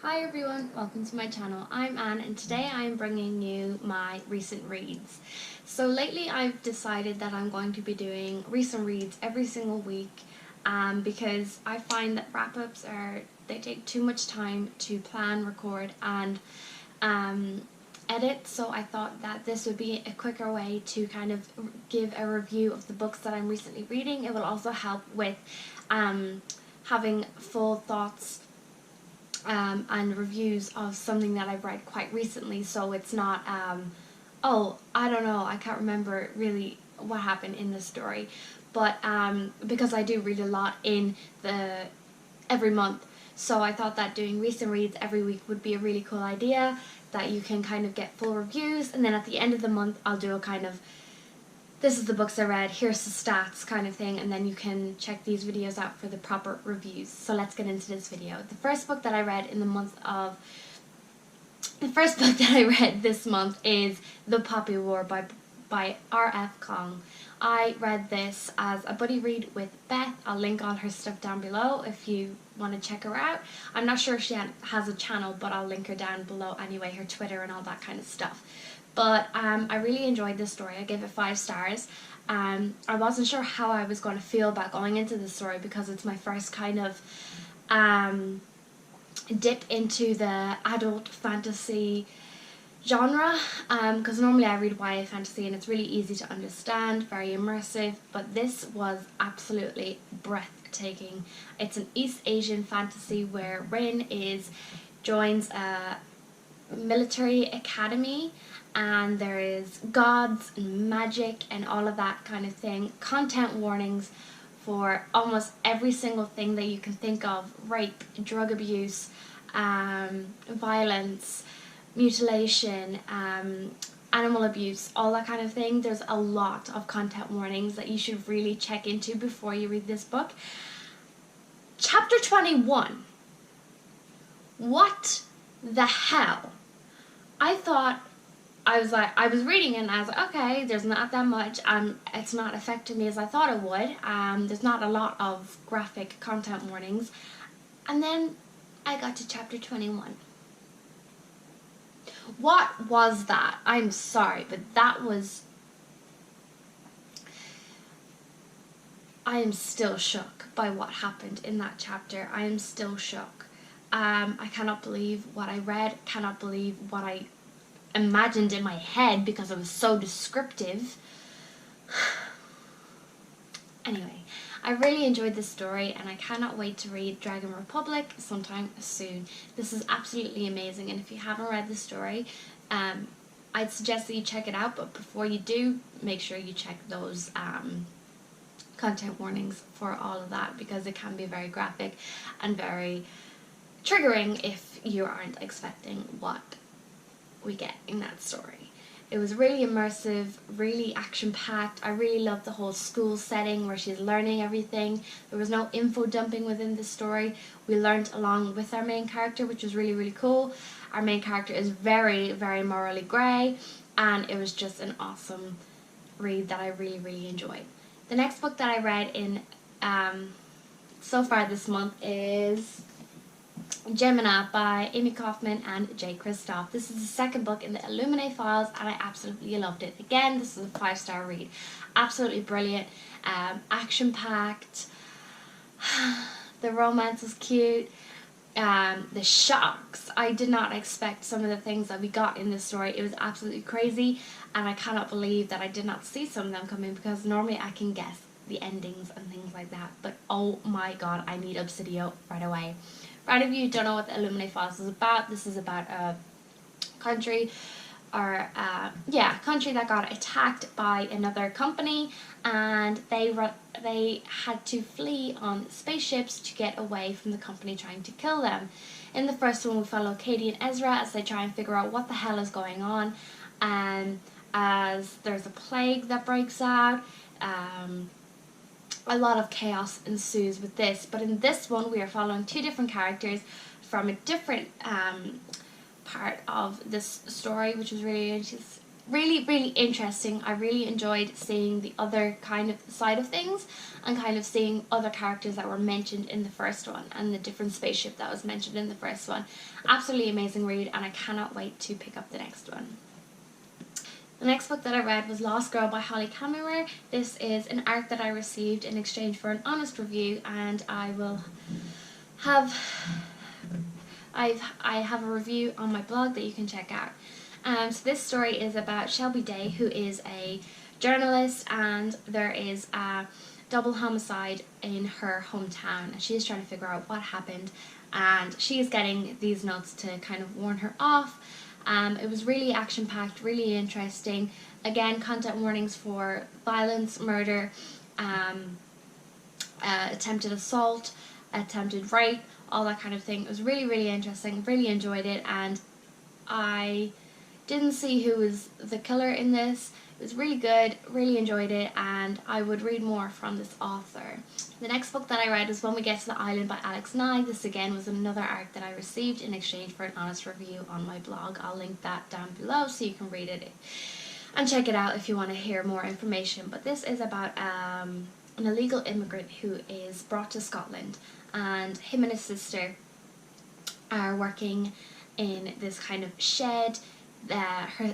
Hi everyone, welcome to my channel. I'm Anne and today I'm bringing you my recent reads. So lately I've decided that I'm going to be doing recent reads every single week because I find that wrap-ups they take too much time to plan, record and edit, so I thought that this would be a quicker way to kind of give a review of the books that I'm recently reading. It will also help with having full thoughts and reviews of something that I've read quite recently, so it's not, oh, I don't know, I can't remember really what happened in the story, but because I do read a lot every month, so I thought that doing recent reads every week would be a really cool idea, that you can kind of get full reviews, and then at the end of the month I'll do a kind of, this is the books I read, here's the stats kind of thing, and then you can check these videos out for the proper reviews. So let's get into this video. The first book that I read this month is The Poppy War by R.F. Kuang. I read this as a buddy read with Beth. I'll link all her stuff down below if you want to check her out. I'm not sure if she has a channel, but I'll link her down below anyway, her Twitter and all that kind of stuff. But I really enjoyed this story. I gave it 5 stars. I wasn't sure how I was going to feel about going into this story because it's my first kind of dip into the adult fantasy genre, because normally I read YA fantasy and it's really easy to understand, very immersive, but this was absolutely breathtaking. It's an East Asian fantasy where Rin joins a military academy, and there is gods and magic and all of that kind of thing. Content warnings for almost every single thing that you can think of: rape, drug abuse, violence, mutilation, animal abuse, all that kind of thing. There's a lot of content warnings that you should really check into before you read this book. Chapter 21. What the hell? I was reading it and I was like, okay, there's not that much, it's not affecting me as I thought it would, there's not a lot of graphic content warnings, and then I got to chapter 21. What was that? I'm sorry, but I am still shook by what happened in that chapter. I am still shook. I cannot believe what I read, cannot believe what I imagined in my head because it was so descriptive. Anyway, I really enjoyed this story and I cannot wait to read Dragon Republic sometime soon. This is absolutely amazing, and if you haven't read the story, I'd suggest that you check it out, but before you do, make sure you check those content warnings for all of that, because it can be very graphic and very triggering if you aren't expecting what we get in that story. It was really immersive, really action-packed. I really loved the whole school setting where she's learning everything. There was no info dumping within the story. We learned along with our main character, which was really, really cool. Our main character is very, very morally grey, and it was just an awesome read that I really, really enjoyed. The next book that I read in so far this month is Gemini by Amy Kaufman and Jay Kristoff. This is the second book in the Illuminae files and I absolutely loved it. Again, this is a 5-star read. Absolutely brilliant, action-packed, the romance was cute, the shocks. I did not expect some of the things that we got in this story. It was absolutely crazy, and I cannot believe that I did not see some of them coming, because normally I can guess the endings and things like that, but oh my god, I need Obsidio right away. For any of you who don't know what the Illuminae Files is about, this is about a country that got attacked by another company, and they had to flee on spaceships to get away from the company trying to kill them. In the first one, we follow Katie and Ezra as they try and figure out what the hell is going on, and as there's a plague that breaks out, a lot of chaos ensues with this. But in this one, we are following 2 different characters from a different part of this story, which was really, really interesting. I really enjoyed seeing the other kind of side of things and kind of seeing other characters that were mentioned in the first one and the different spaceship that was mentioned in the first one. Absolutely amazing read, and I cannot wait to pick up the next one. The next book that I read was Lost Girl by Holly Kammerer. This is an ARC that I received in exchange for an honest review, and I will have I have a review on my blog that you can check out. So this story is about Shelby Day, who is a journalist, and there is a double homicide in her hometown, and she is trying to figure out what happened, and she is getting these notes to kind of warn her off. It was really action-packed, really interesting. Again, content warnings for violence, murder, attempted assault, attempted rape, all that kind of thing. It was really, really interesting, really enjoyed it, and I didn't see who was the killer in this. It was really good, really enjoyed it, and I would read more from this author. The next book that I read was When We Get to the Island by Alex Nye. This again was another ARC that I received in exchange for an honest review on my blog. I'll link that down below so you can read it and check it out if you want to hear more information. But this is about an illegal immigrant who is brought to Scotland, and him and his sister are working in this kind of shed.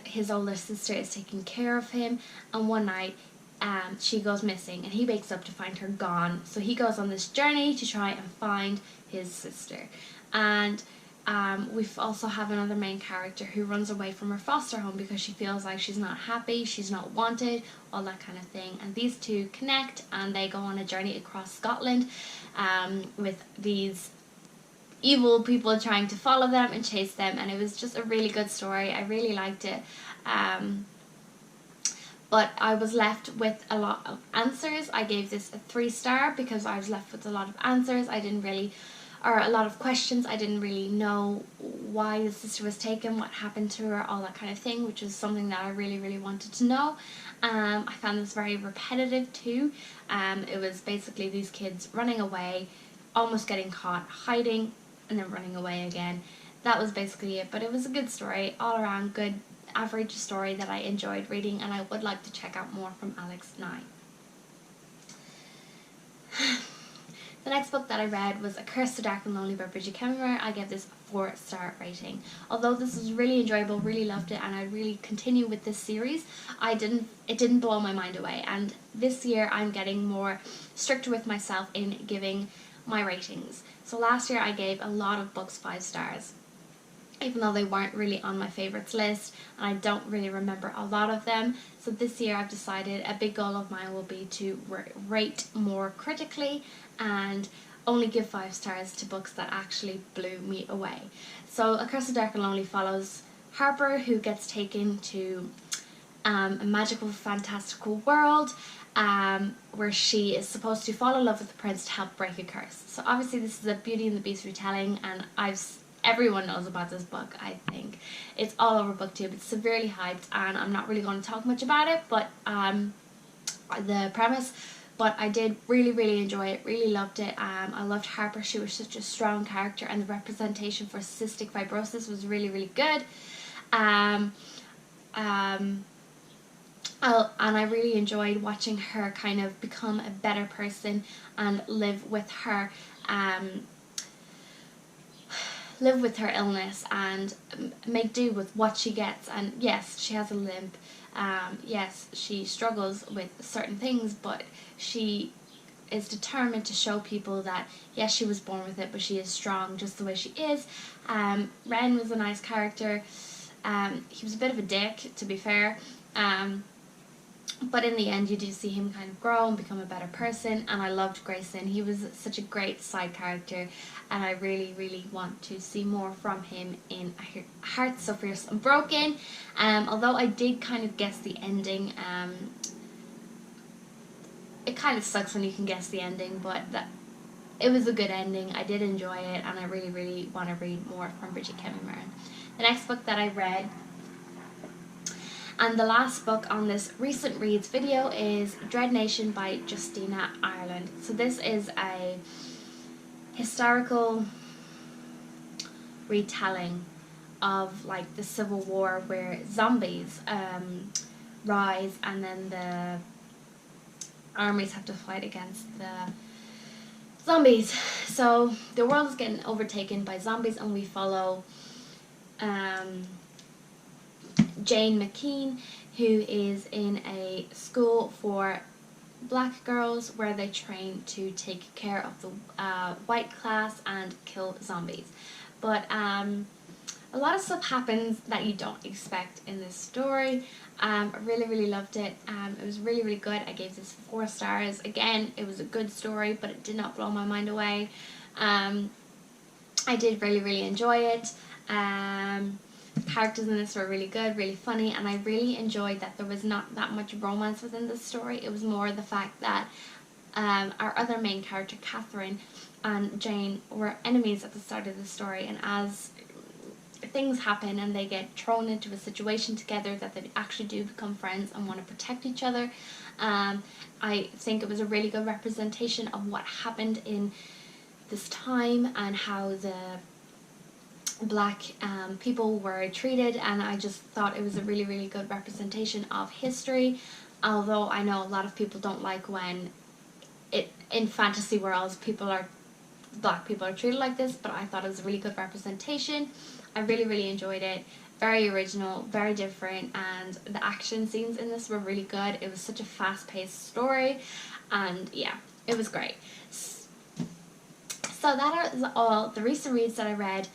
His older sister is taking care of him, and one night she goes missing, and he wakes up to find her gone. So he goes on this journey to try and find his sister. And we also have another main character who runs away from her foster home because she feels like she's not happy, she's not wanted, all that kind of thing. And these two connect, and they go on a journey across Scotland with these evil people trying to follow them and chase them, and it was just a really good story. I really liked it, but I was left with a lot of answers. I gave this a 3-star because I was left with a lot of answers. A lot of questions. I didn't really know why the sister was taken, what happened to her, all that kind of thing, which was something that I really, really wanted to know. I found this very repetitive too. It was basically these kids running away, almost getting caught, hiding, and then running away again. That was basically it, but it was a good story, all around good, average story that I enjoyed reading, and I would like to check out more from Alex Nye. The next book that I read was A Curse to Dark and Lonely by Bridget Kemmerer. I gave this a 4-star rating. Although this was really enjoyable, really loved it, and I'd really continue with this series, it didn't blow my mind away. And this year I'm getting more stricter with myself in giving my ratings. So last year I gave a lot of books 5 stars, even though they weren't really on my favorites list, and I don't really remember a lot of them. So this year I've decided a big goal of mine will be to rate more critically and only give 5 stars to books that actually blew me away. So A Curse of Dark and Lonely follows Harper, who gets taken to a magical, fantastical world where she is supposed to fall in love with the prince to help break a curse. So obviously this is a Beauty and the Beast retelling, and everyone knows about this book, I think. It's all over Booktube. It's severely hyped, and I'm not really going to talk much about it, but the premise. But I did really, really enjoy it, really loved it. I loved Harper. She was such a strong character, and the representation for cystic fibrosis was really, really good. And I really enjoyed watching her kind of become a better person and live with her illness and make do with what she gets. And yes, she has a limp. Yes, she struggles with certain things, but she is determined to show people that yes, she was born with it, but she is strong just the way she is. Ren was a nice character. He was a bit of a dick, to be fair. But in the end you do see him kind of grow and become a better person, and I loved Grayson. He was such a great side character, and I really, really want to see more from him in Heart So Fierce and Broken. Although I did kind of guess the ending, it kind of sucks when you can guess the ending, but it was a good ending. I did enjoy it, and I really, really want to read more from Bridget Kemmerer. The next book that I read, and the last book on this recent reads video, is Dread Nation by Justina Ireland. So this is a historical retelling of like the Civil War where zombies rise and then the armies have to fight against the zombies. So the world is getting overtaken by zombies, and we follow Jane McKean, who is in a school for black girls where they train to take care of the white class and kill zombies. But a lot of stuff happens that you don't expect in this story. I really loved it. It was really good. I gave this 4 stars. Again, it was a good story, but it did not blow my mind away. I did really enjoy it. Characters in this were really good, really funny, and I really enjoyed that there was not that much romance within this story. It was more the fact that our other main character, Catherine, and Jane were enemies at the start of the story, and as things happen and they get thrown into a situation together, that they actually do become friends and want to protect each other. I think it was a really good representation of what happened in this time and how the black people were treated, and I just thought it was a really good representation of history. Although I know a lot of people don't like when in fantasy worlds black people are treated like this, but I thought it was a really good representation. I really enjoyed it. Very original, very different, and the action scenes in this were really good. It was such a fast-paced story, and yeah, it was great. So that is all the recent reads that I read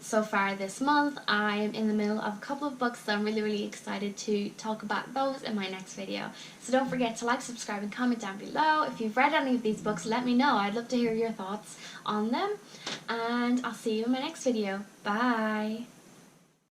so far this month. I am in the middle of a couple of books, so I'm really excited to talk about those in my next video. So don't forget to like, subscribe, and comment down below. If you've read any of these books, let me know. I'd love to hear your thoughts on them, and I'll see you in my next video. Bye!